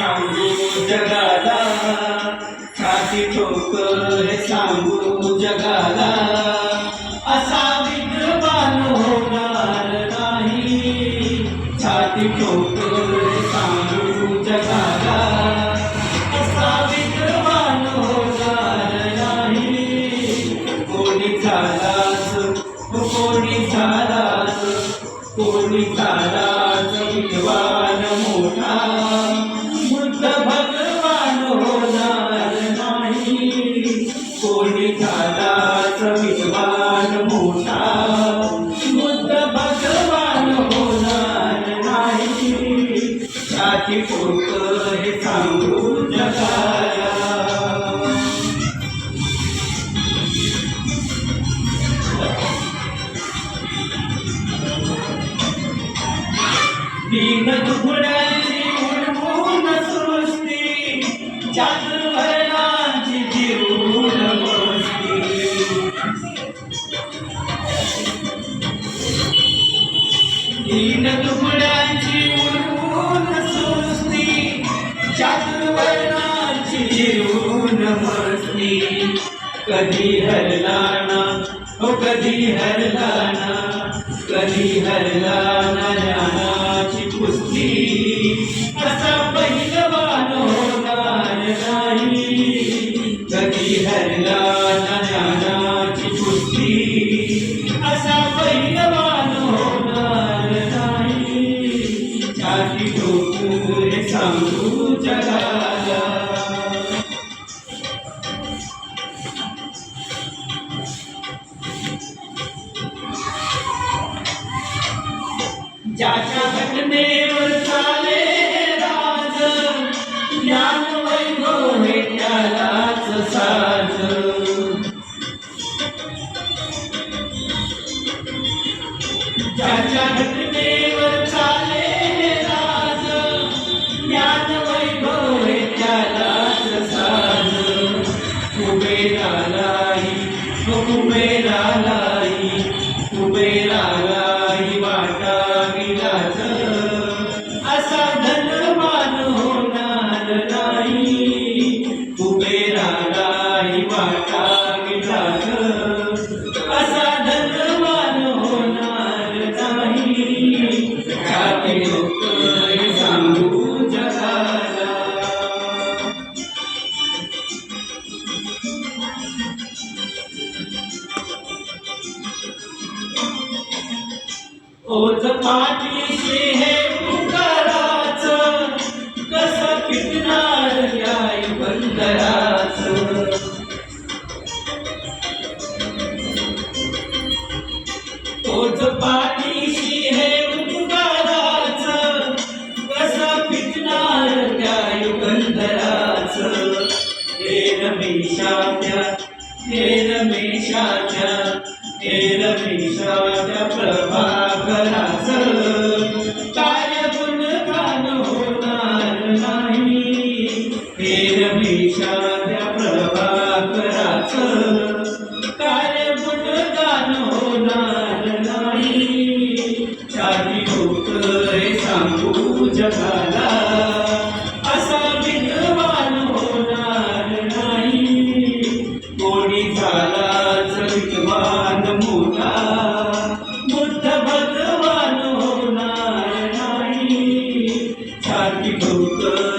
सांगू जगाला, छाती ठोकर सांगू जगाला, असा विद्वान होणार नाही. छाती ठोकर सांगू जगाला, असा विद्वान होणार नाही. कोणी झालाच, कोणी झालाच, कोणी झालाच विद्वान मोठा, बुद्ध भगवान होणार नाही. कोणी झालाच विद्वान मोठा, बुद्ध भगवान होणार नाही. छाती ठोकर हे सांगू जगाला. दीन दुबळ्याची उडवून सृष्टी, चातुर्वर्णांची जिरून बसती. दीन दुबळ्यांची उडवून सृष्टी, चातुर्वर्णांची जिरून बसती. कधी हरलाना, हो कधी हरलाना, कधी हरलाना ज्ञानाची कुस्ती, असा पहिलवान होणार नाही. कधी हरलाना ज्ञानाची कुस्ती, असा पहिलवान होणार नाही. छाती ठोकून सांगू जगाला. ज्याच्या घटनेवर चाले राज, ज्ञान वैभव हे त्यालाच साज. ज्याच्या घटनेवर चाले राज, ज्ञान वैभव हे त्यालाच साज. कुबेरालाही, कुबेरालाही, कुबेरालाही वाटा विलास, असा धनवान होणार नाही. कुबेरालाही वाटा विलास, असा धनवान होणार नाही. छाती ठोकर सांगू जगाला. ओझ पाठीशी हे उताराचं, कसं पिटणार न्याय बंदराचं. ओझ पाठीशी हे उताराचं, कसं पिटणार न्याय बंदराचं. हे रमेशाच्या, हे रमेशाच्या, हे रमेशाच्या प्रभाकराचं काय गुणगान होणार नाही. हे रमेशाच्या प्रभाकराचं काय गुणगान होणार नाही. छाती ठोकर सांगू जगाला, असा विद्वान होणार नाही. कोणी झालाच विद्वान मोठा, बुद्ध भगवान होणार नाही. छाती ठोकर